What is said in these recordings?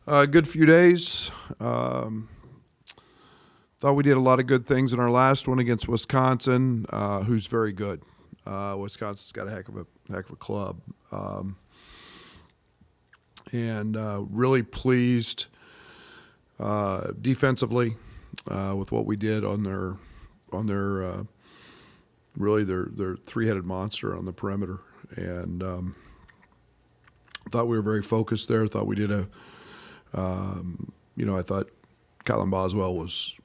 Good few days. Thought we did a lot of good things in our last one against Wisconsin, who's very good. Wisconsin's got a heck of a club, and really pleased defensively with what we did on their really their three-headed monster on the perimeter, and thought we were very focused there. Thought we did I thought Colin Boswell was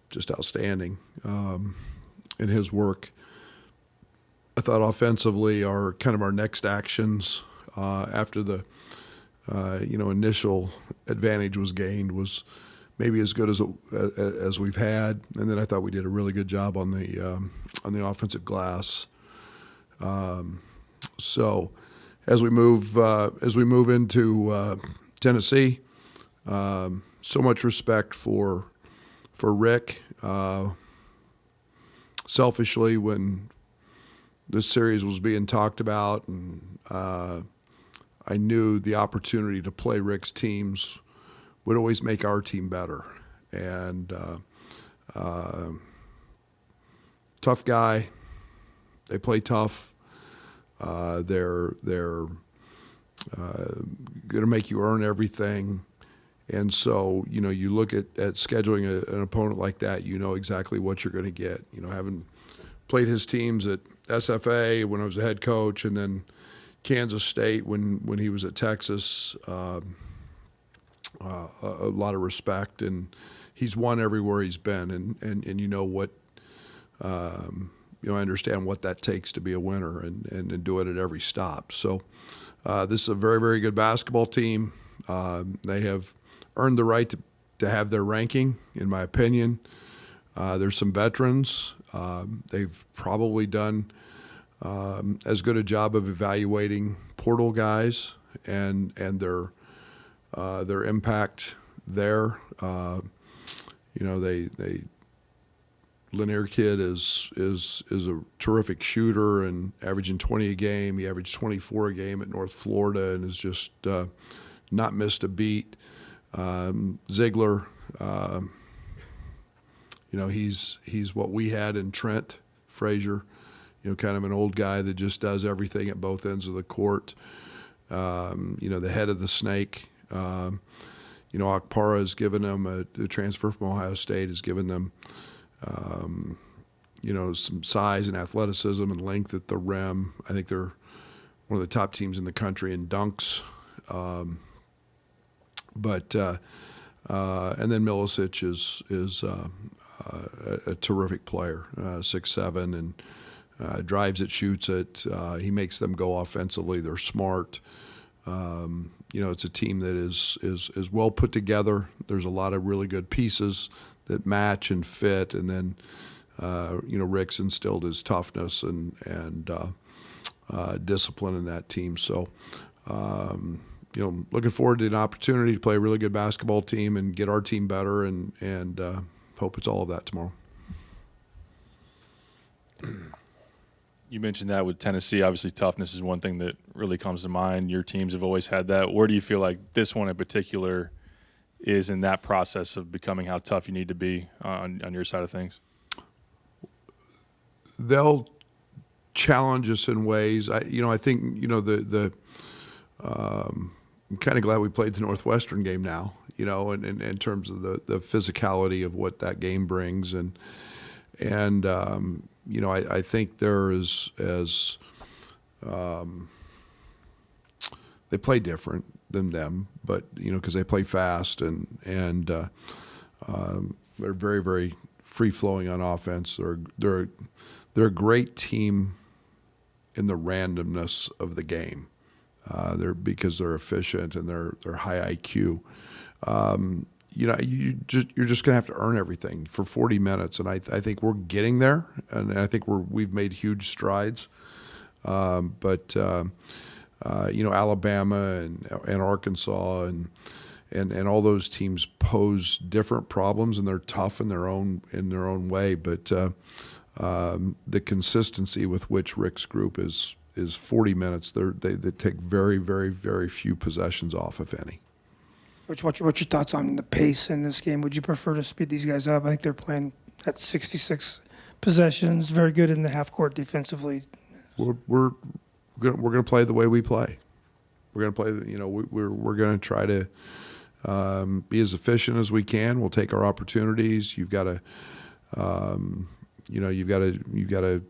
just outstanding in his work. I thought offensively our next actions after the initial advantage was gained was maybe as good as we've had, and then I thought we did a really good job on the offensive glass. So as we move into Tennessee, so much respect for Rick. Selfishly, when this series was being talked about, and I knew the opportunity to play Rick's teams would always make our team better. And tough guy. They play tough. They're going to make you earn everything. And so, you look at scheduling an opponent like that, you know exactly what you're going to get. Having played his teams at SFA when I was a head coach, and then Kansas State when he was at Texas, a lot of respect. And he's won everywhere he's been. And you know what, I understand what that takes to be a winner and do it at every stop. So this is a very, very good basketball team. They have earned the right to have their ranking, in my opinion. There's some veterans. They've probably done as good a job of evaluating portal guys and their impact there. Lanier kid is a terrific shooter and averaging 20 a game. He averaged 24 a game at North Florida and has just not missed a beat. Ziegler, he's what we had in Trent Frazier, kind of an old guy that just does everything at both ends of the court. The head of the snake. Akpara has given them a transfer from Ohio State has given them, some size and athleticism and length at the rim. I think they're one of the top teams in the country in dunks. And then Milicic is a terrific player, 6'7", and drives it, shoots it. He makes them go offensively. They're smart. It's a team that is well put together. There's a lot of really good pieces that match and fit. And then, Rick's instilled his toughness and discipline in that team. So, looking forward to an opportunity to play a really good basketball team and get our team better, and hope it's all of that tomorrow. You mentioned that with Tennessee. Obviously, toughness is one thing that really comes to mind. Your teams have always had that. Where do you feel like this one in particular is in that process of becoming how tough you need to be on your side of things? They'll challenge us in ways. I think I'm kind of glad we played the Northwestern game now, in terms of the physicality of what that game brings. I think they're as they play different than them, but, because they play fast and they're very, very free-flowing on offense. They're a great team in the randomness of the game. Because they're efficient and they're high IQ. You're just going to have to earn everything for 40 minutes, and I think we're getting there, and I think we've made huge strides. But Alabama and Arkansas and all those teams pose different problems, and they're tough in their own way. But the consistency with which Rick's group is 40 minutes. They take very, very, very few possessions off, if any. What's your thoughts on the pace in this game? Would you prefer to speed these guys up? I think they're playing at 66 possessions, very good in the half court defensively. We're gonna play the way we play. We're gonna play. We're gonna try to be as efficient as we can. We'll take our opportunities. You've got to, you've got to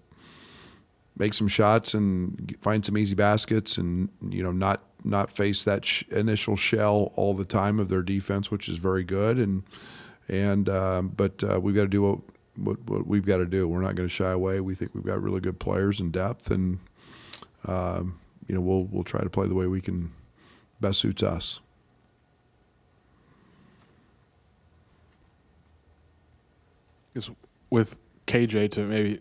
make some shots and find some easy baskets, and not face that initial shell all the time of their defense, which is very good. But we've got to do what we've got to do. We're not going to shy away. We think we've got really good players and depth, and we'll try to play the way we can best suits us. With KJ, to maybe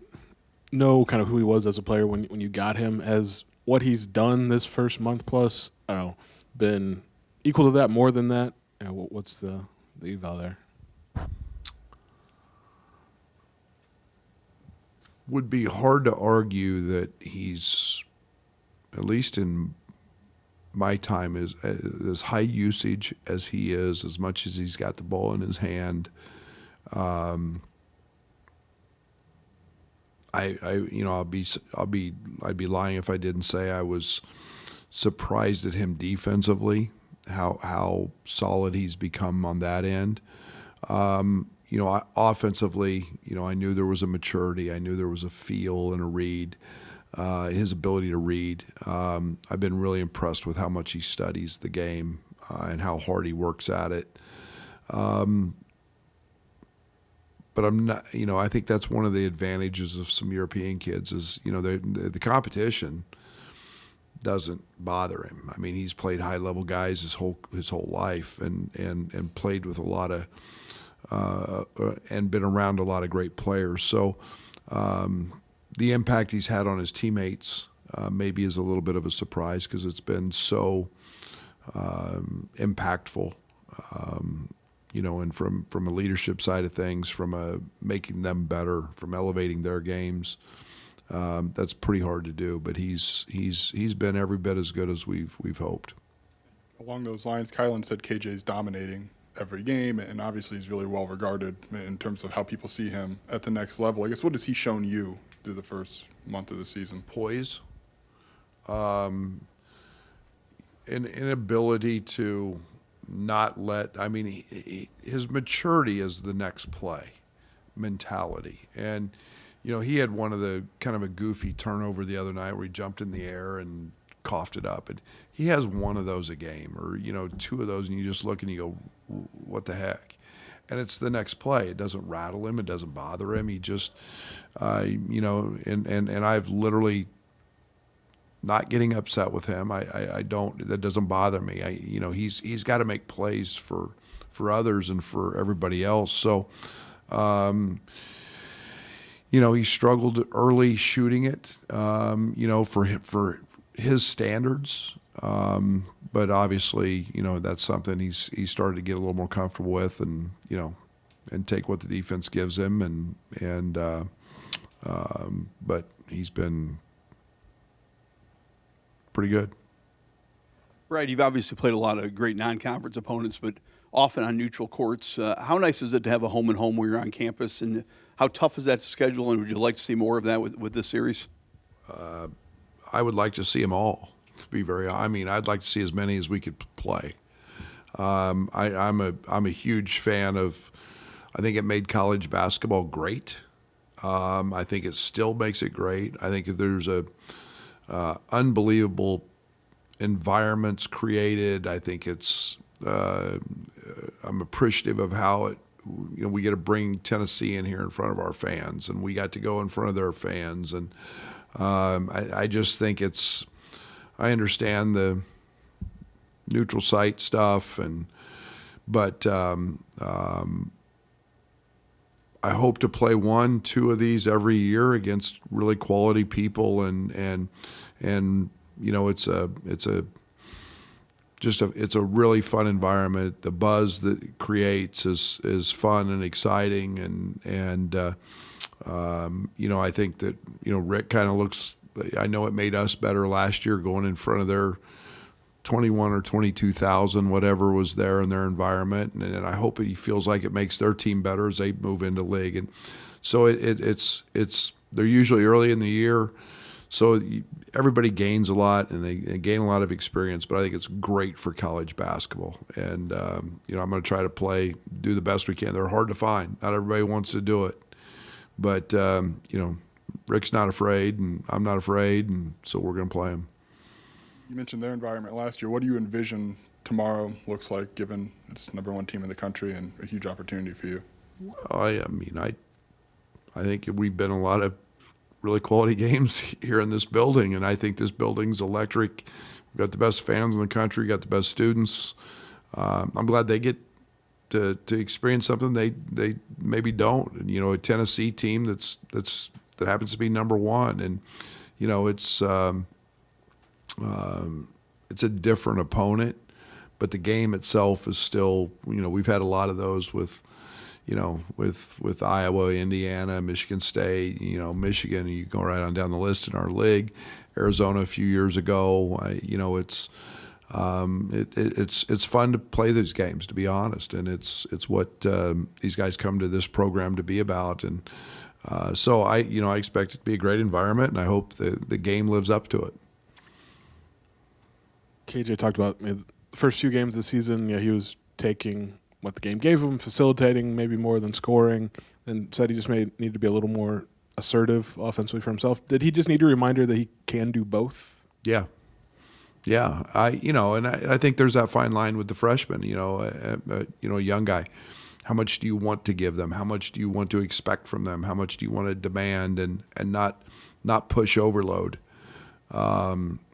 know kind of who he was as a player when you got him, as what he's done this first month plus, I don't know, been equal to that, more than that? What's the eval there? Would be hard to argue that he's, at least in my time, is as high usage as he is, as much as he's got the ball in his hand. I'd be lying if I didn't say I was surprised at him defensively, how solid he's become on that end. Offensively, I knew there was a maturity. I knew there was a feel and a read, his ability to read. I've been really impressed with how much he studies the game and how hard he works at it. But I'm not, I think that's one of the advantages of some European kids is, the competition doesn't bother him. I mean, he's played high level guys his whole life and played with a lot of and been around a lot of great players. So the impact he's had on his teammates maybe is a little bit of a surprise because it's been so impactful. And from a leadership side of things, from making them better, from elevating their games, that's pretty hard to do. But he's been every bit as good as we've hoped. Along those lines, Kylan said KJ's dominating every game, and obviously he's really well regarded in terms of how people see him at the next level. I guess, what has he shown you through the first month of the season? Poise, an ability to not let, his maturity is the next play mentality. And, he had one of the kind of a goofy turnover the other night where he jumped in the air and coughed it up. And he has one of those a game or, two of those, and you just look and you go, what the heck? And it's the next play. It doesn't rattle him. It doesn't bother him. He just, and I've literally not getting upset with him. I don't. That doesn't bother me. He's got to make plays for others and for everybody else. So, he struggled early shooting it. For his standards. But obviously, that's something he started to get a little more comfortable with, and and take what the defense gives him, but he's been pretty good. Brad, you've obviously played a lot of great non-conference opponents, but often on neutral courts. How nice is it to have a home-and-home where you're on campus, and how tough is that to schedule, and would you like to see more of that with this series? I would like to see them all, to be I'd like to see as many as we could play. I'm a huge fan of, I think it made college basketball great. I think it still makes it great. I think there's unbelievable environments created. I think it's I'm appreciative of how we get to bring Tennessee in here in front of our fans, and we got to go in front of their fans, and I just think I understand the neutral site stuff, but I hope to play 1-2 of these every year against really quality people, and it's a really fun environment. The buzz that it creates is fun and exciting, and I think that Rick kind of looks. I know it made us better last year going in front of their 21 or 22,000, whatever was there in their environment, and I hope he feels like it makes their team better as they move into league. And so it's they're usually early in the year, so everybody gains a lot and they gain a lot of experience. But I think it's great for college basketball, and I'm going to try to do the best we can. They're hard to find. Not everybody wants to do it, but Rick's not afraid, and I'm not afraid, and so we're going to play him. You mentioned their environment last year. What do you envision tomorrow looks like, given it's #1 team in the country and a huge opportunity for you? I think we've been in a lot of really quality games here in this building, and I think this building's electric. We've got the best fans in the country, got the best students. I'm glad they get to experience something they maybe don't. And, a Tennessee team that happens to be #1, and it's a different opponent, but the game itself is still, we've had a lot of those with Iowa, Indiana, Michigan State, Michigan, you go right on down the list in our league, Arizona a few years ago. It's fun to play these games, to be honest, and it's what these guys come to this program to be about. And so I expect it to be a great environment, and I hope the game lives up to it. KJ talked about the first few games of the season. He was taking what the game gave him, facilitating maybe more than scoring, and said he just need to be a little more assertive offensively for himself. Did he just need a reminder that he can do both? Yeah. I think there's that fine line with the freshman. A young guy. How much do you want to give them? How much do you want to expect from them? How much do you want to demand and not push overload?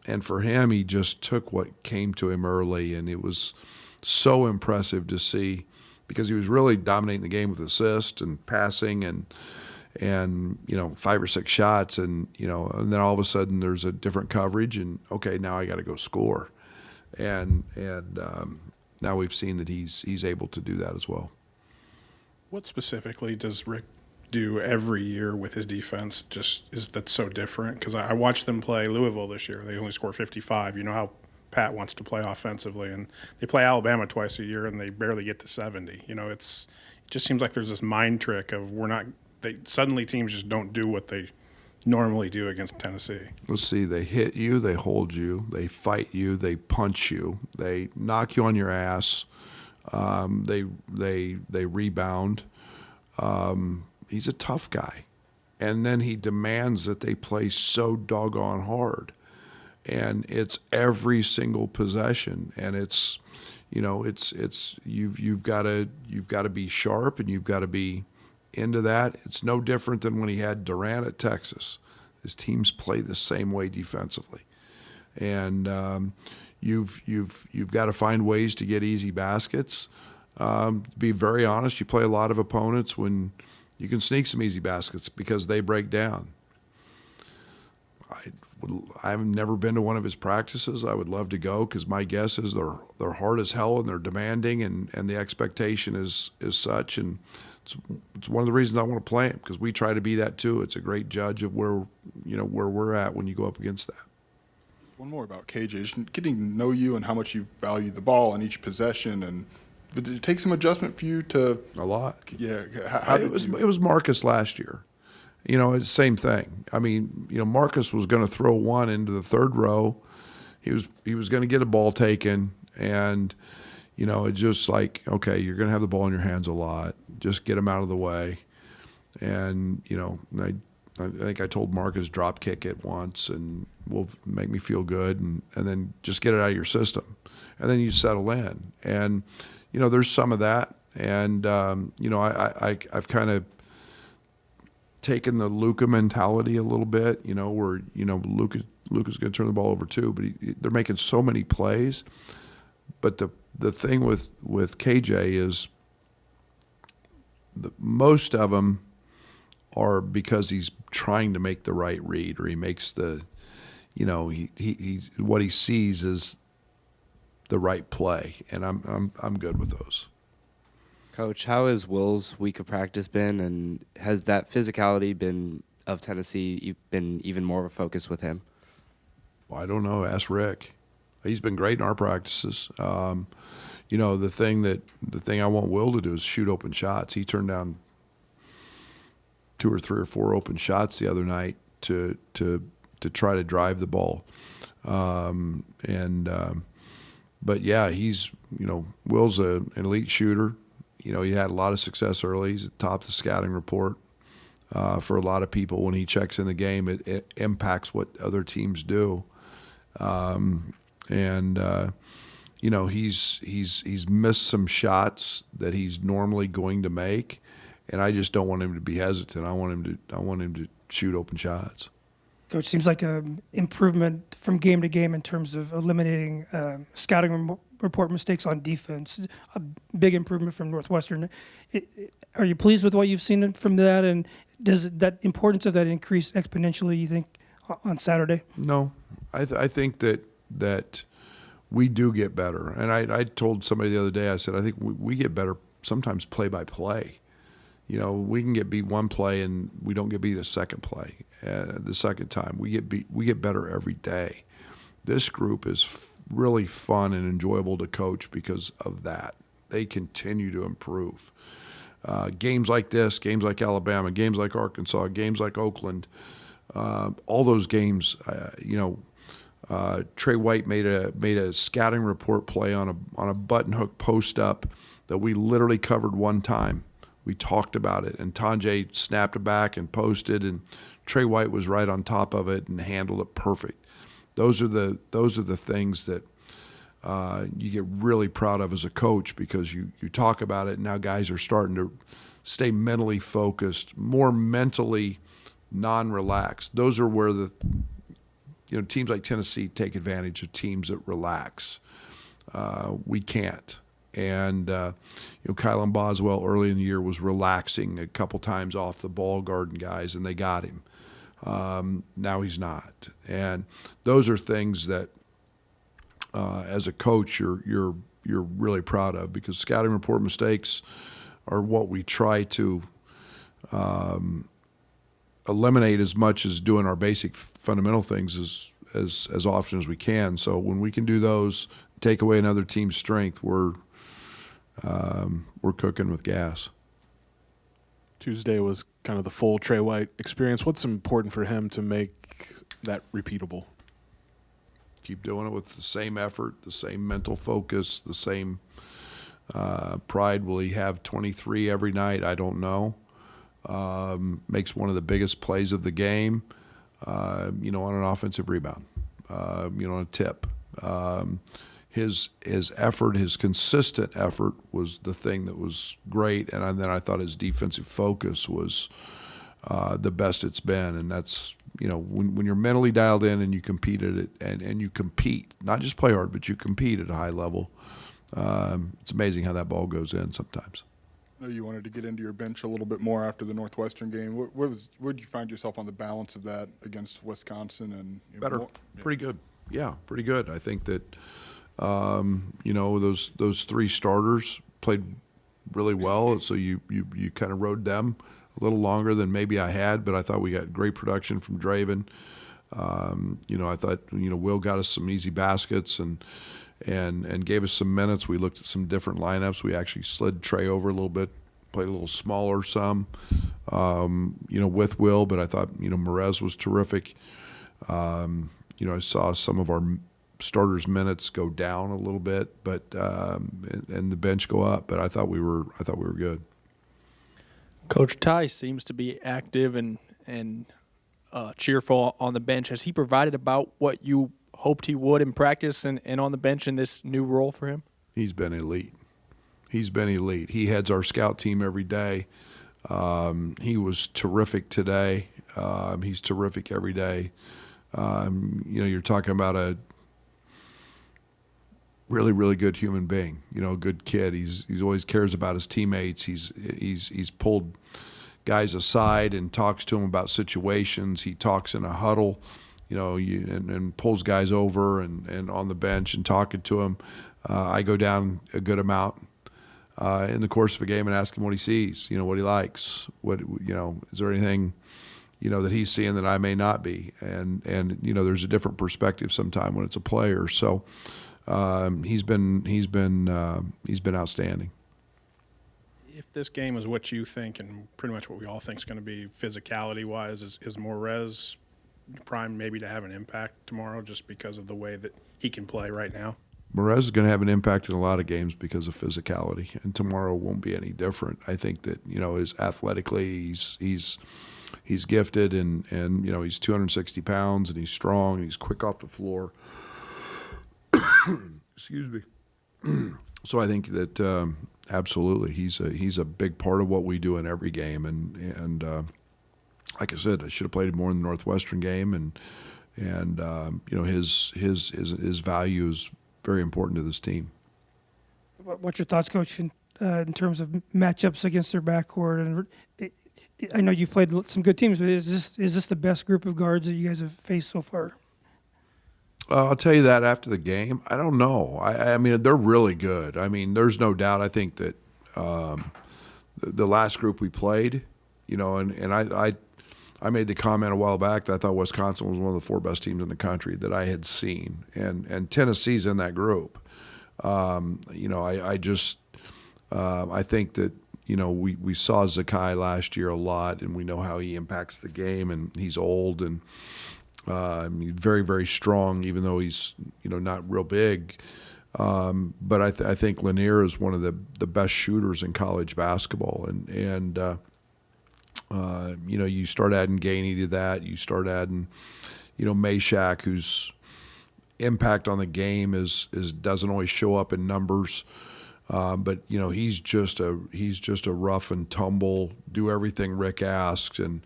And for him, he just took what came to him early, and it was so impressive to see, because he was really dominating the game with assists and passing and 5 or 6 shots, and then all of a sudden there's a different coverage, and okay, now I got to go score, and now we've seen that he's able to do that as well. What specifically does Rick do every year with his defense that's so different? Because I watched them play Louisville this year. They only score 55. You know how Pat wants to play offensively, and they play Alabama twice a year and they barely get to 70. It just seems like there's this mind trick of suddenly teams just don't do what they normally do against Tennessee. Let's see, they hit you, they hold you, they fight you, they punch you, they knock you on your ass, they rebound. He's a tough guy, and then he demands that they play so doggone hard, and it's every single possession, and it's you've got to be sharp, and you've got to be into that. It's no different than when he had Durant at Texas. His teams play the same way defensively, and you've got to find ways to get easy baskets. To be very honest, you play a lot of opponents when you can sneak some easy baskets because they break down. I've never been to one of his practices. I would love to go, because my guess is they're hard as hell and they're demanding, and the expectation is such. And it's one of the reasons I want to play him, because we try to be that too. It's a great judge of where we're at when you go up against that. One more about KJ, just getting to know you and how much you value the ball in each possession, and did it take some adjustment for you to? A lot. Yeah. It was Marcus last year. It's the same thing. I mean, Marcus was going to throw one into the third row. He was going to get a ball taken, and it's just like, okay, you're going to have the ball in your hands a lot. Just get him out of the way. And I think I told Marcus, drop kick it once, and will make me feel good, and then just get it out of your system, and then you settle in. And there's some of that, and I've kind of taken the Luka mentality a little bit, where Luka's going to turn the ball over too, but they're making so many plays. But the thing with KJ is most of them are because he's trying to make the right read, or he makes the he what he sees is the right play, and I'm good with those. Coach, how has Will's week of practice been, and has that physicality of Tennessee been even more of a focus with him? Well, I don't know. Ask Rick. He's been great in our practices. You know, the thing I want Will to do is shoot open shots. He turned down 2 or 3 or 4 open shots the other night to try to drive the ball. But yeah, he's, you know, Will's an elite shooter. You know, he had a lot of success early. He's at the top of the scouting report. For a lot of people, when he checks in the game, it impacts what other teams do. You know, he's missed some shots that he's normally going to make, and I just don't want him to be hesitant. I want him to shoot open shots. Coach, seems like an improvement from game to game in terms of eliminating scouting report mistakes on defense. A big improvement from Northwestern. Are you pleased with what you've seen from that? And does that importance of that increase exponentially, you think, on Saturday? No, I think that we do get better. And I told somebody the other day, I said, I think we get better sometimes play by play. You know, we can get beat one play and we don't get beat a second play. The second time we get better every day. This group is really fun and enjoyable to coach because of that. They continue to improve. Games like this, games like Alabama, games like Arkansas, games like Oakland, all those games. You know, Trey White made a scouting report play on a button hook post up that we literally covered one time. We talked about it, and Tanjay snapped it back and posted, and Trey White was right on top of it and handled it perfect. Those are the things that you get really proud of as a coach, because you talk about it, and now guys are starting to stay mentally focused, more mentally non-relaxed. Those are where teams like Tennessee take advantage of teams that relax. We can't. And Kylan Boswell early in the year was relaxing a couple times off the ball guarding guys, and they got him. Now he's not. And those are things that, as a coach, you're really proud of, because scouting report mistakes are what we try to eliminate as much as doing our basic fundamental things as often as we can. So when we can do those, take away another team's strength, we're cooking with gas. Tuesday was kind of the full Trey White experience. What's important for him to make that repeatable? Keep doing it with the same effort, the same mental focus, the same pride. Will he have 23 every night? I don't know. Makes one of the biggest plays of the game, on an offensive rebound, on a tip. His effort, his consistent effort, was the thing that was great, and then I thought his defensive focus was the best it's been. And that's, when you're mentally dialed in and you compete at it, and you compete, not just play hard, but you compete at a high level. It's amazing how that ball goes in sometimes. I know you wanted to get into your bench a little bit more after the Northwestern game. Where did you find yourself on the balance of that against Wisconsin? And Better, pretty good. Yeah, pretty good. I think that. Those 3 starters played really well, so you kind of rode them a little longer than maybe I had, but I thought we got great production from Draven. I thought Will got us some easy baskets and gave us some minutes. We looked at some different lineups. We actually slid Trey over a little bit, played a little smaller with Will, but I thought Merez was terrific. I saw some of our starters' minutes go down a little bit, but and the bench go up. But I thought we were good. Coach Ty seems to be active and cheerful on the bench. Has he provided about what you hoped he would in practice and on the bench in this new role for him? He's been elite. He heads our scout team every day. He was terrific today. He's terrific every day. You're talking about a really, really good human being. A good kid. He's always cares about his teammates. He's pulled guys aside and talks to them about situations. He talks in a huddle, and pulls guys over and on the bench and talking to them. I go down a good amount in the course of a game and ask him what he sees, what he likes, is there anything that he's seeing that I may not be, and there's a different perspective sometime when it's a player. So he's been outstanding. If this game is what you think and pretty much what we all think is going to be physicality-wise, is Morez primed maybe to have an impact tomorrow just because of the way that he can play right now? Morez is going to have an impact in a lot of games because of physicality, and tomorrow won't be any different. I think that is athletically he's gifted, and he's 260 pounds, and he's strong, and he's quick off the floor. Excuse me. So I think that absolutely he's a big part of what we do in every game, and like I said, I should have played more in the Northwestern game, and his value is very important to this team. What's your thoughts, Coach, in terms of matchups against their backcourt? And I know you've played some good teams, but is this the best group of guards that you guys have faced so far? I'll tell you that after the game. I don't know. I mean, they're really good. I mean, there's no doubt. I think that the last group we played, and I made the comment a while back that I thought Wisconsin was one of the 4 best teams in the country that I had seen, and Tennessee's in that group. I think that we saw Zakai last year a lot, and we know how he impacts the game, and he's old and very, very strong, even though he's not real big. But I think Lanier is one of the best shooters in college basketball, and you start adding Gainey to that. You start adding, Meshack, whose impact on the game is doesn't always show up in numbers, but he's just a rough and tumble, do everything Rick asks, and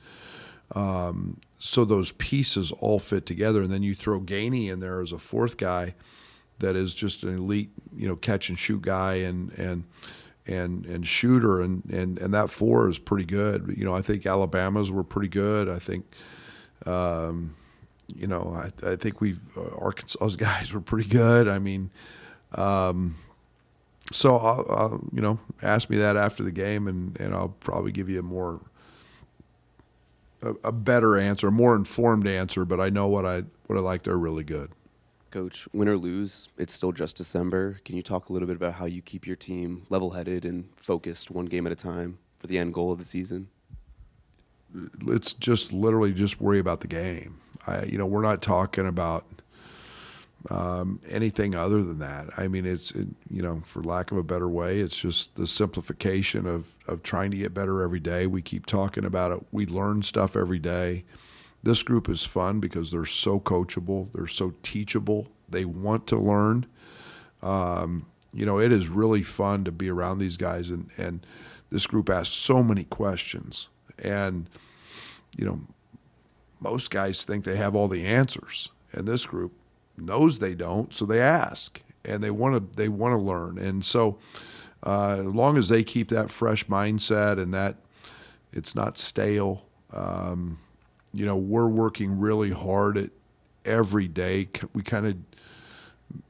so those pieces all fit together. And then you throw Gainey in there as a 4th guy that is just an elite, catch and shoot guy and shooter, and that 4 is pretty good. I think Alabama's were pretty good. I think, I think Arkansas's guys were pretty good. I mean, so I'll ask me that after the game, and I'll probably give you a better answer, a more informed answer. But I know what I like. They're really good. Coach, win or lose, it's still just December. Can you talk a little bit about how you keep your team level-headed and focused one game at a time for the end goal of the season? It's just literally just worry about the game. We're not talking about anything other than that. I mean, for lack of a better way, it's just the simplification of trying to get better every day. We keep talking about it. We learn stuff every day. This group is fun because they're so coachable. They're so teachable. They want to learn. It is really fun to be around these guys, and this group asks so many questions. And, most guys think they have all the answers, and this group knows they don't, so they ask, and they want to learn. And so as long as they keep that fresh mindset and that it's not stale, we're working really hard at every day. We kind of,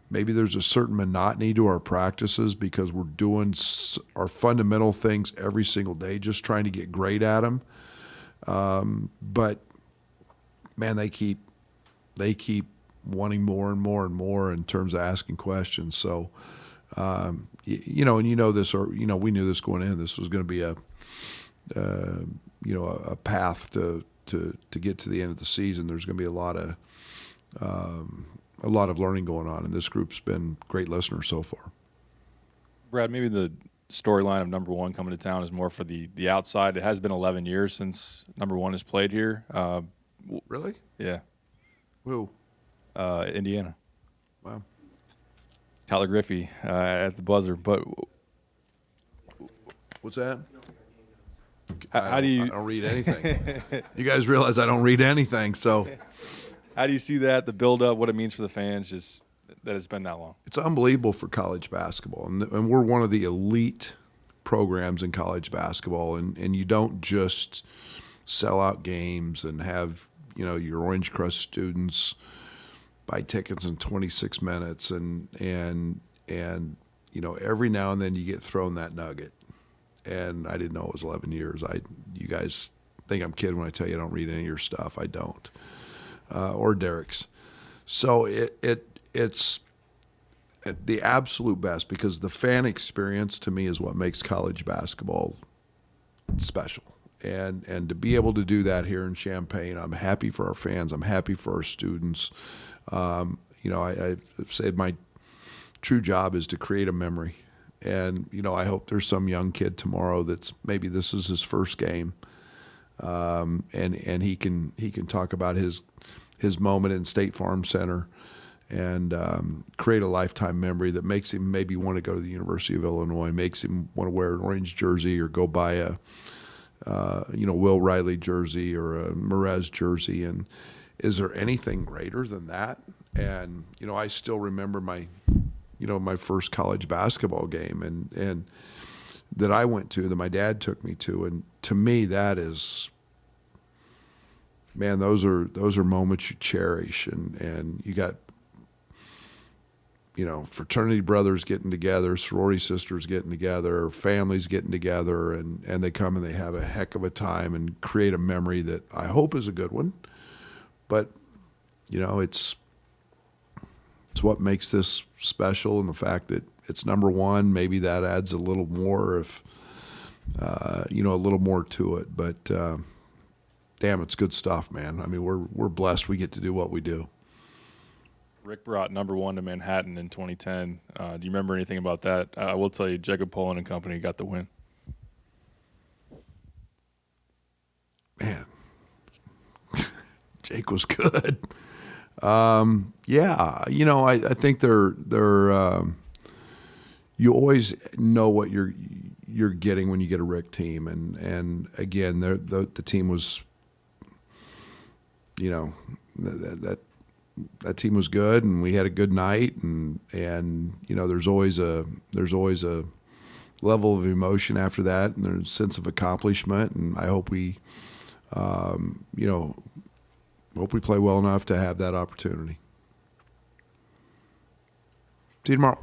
maybe there's a certain monotony to our practices because we're doing our fundamental things every single day, just trying to get great at them. But man, they keep wanting more and more and more in terms of asking questions. So, and this, or we knew this going in. This was going to be a path to get to the end of the season. There's going to be a lot of learning going on, and this group's been great listeners so far. Brad, maybe the storyline of number 1 coming to town is more for the outside. It has been 11 years since number 1 has played here. Really? Yeah. Who? Indiana. Wow. Tyler Griffey at the buzzer. But what's that? How do you? I don't read anything. You guys realize I don't read anything, so. How do you see that, the build-up, what it means for the fans, just that it's been that long? It's unbelievable for college basketball, and we're one of the elite programs in college basketball, and you don't just sell out games and have your Orange Crust students buy tickets in 26 minutes, and every now and then you get thrown that nugget. And I didn't know it was 11 years. You guys think I'm kidding when I tell you I don't read any of your stuff. I don't, or Derek's. So it's the absolute best, because the fan experience to me is what makes college basketball special. And to be able to do that here in Champaign, I'm happy for our fans. I'm happy for our students. I've said my true job is to create a memory. And, I hope there's some young kid tomorrow that's maybe this is his first game. And he can talk about his moment in State Farm Center and create a lifetime memory that makes him maybe want to go to the University of Illinois, makes him want to wear an orange jersey or go buy a Will Riley jersey or a Merez jersey. And is there anything greater than that? And, I still remember my first college basketball game and that I went to, that my dad took me to. And to me, that is, man, those are moments you cherish. And you got, fraternity brothers getting together, sorority sisters getting together, families getting together, and they come and they have a heck of a time and create a memory that I hope is a good one. But, it's what makes this special, and the fact that it's number one, maybe that adds a little more if, a little more to it. But, damn, it's good stuff, man. I mean, we're blessed we get to do what we do. Rick brought number one to Manhattan in 2010. Do you remember anything about that? I will tell you, Jacob Poland and company got the win. Man, Jake was good. I think they're you always know what you're getting when you get a Rick team, and again, the team was, that team was good, and we had a good night, and there's always a level of emotion after that, and there's a sense of accomplishment, and I hope we play well enough to have that opportunity. See you tomorrow.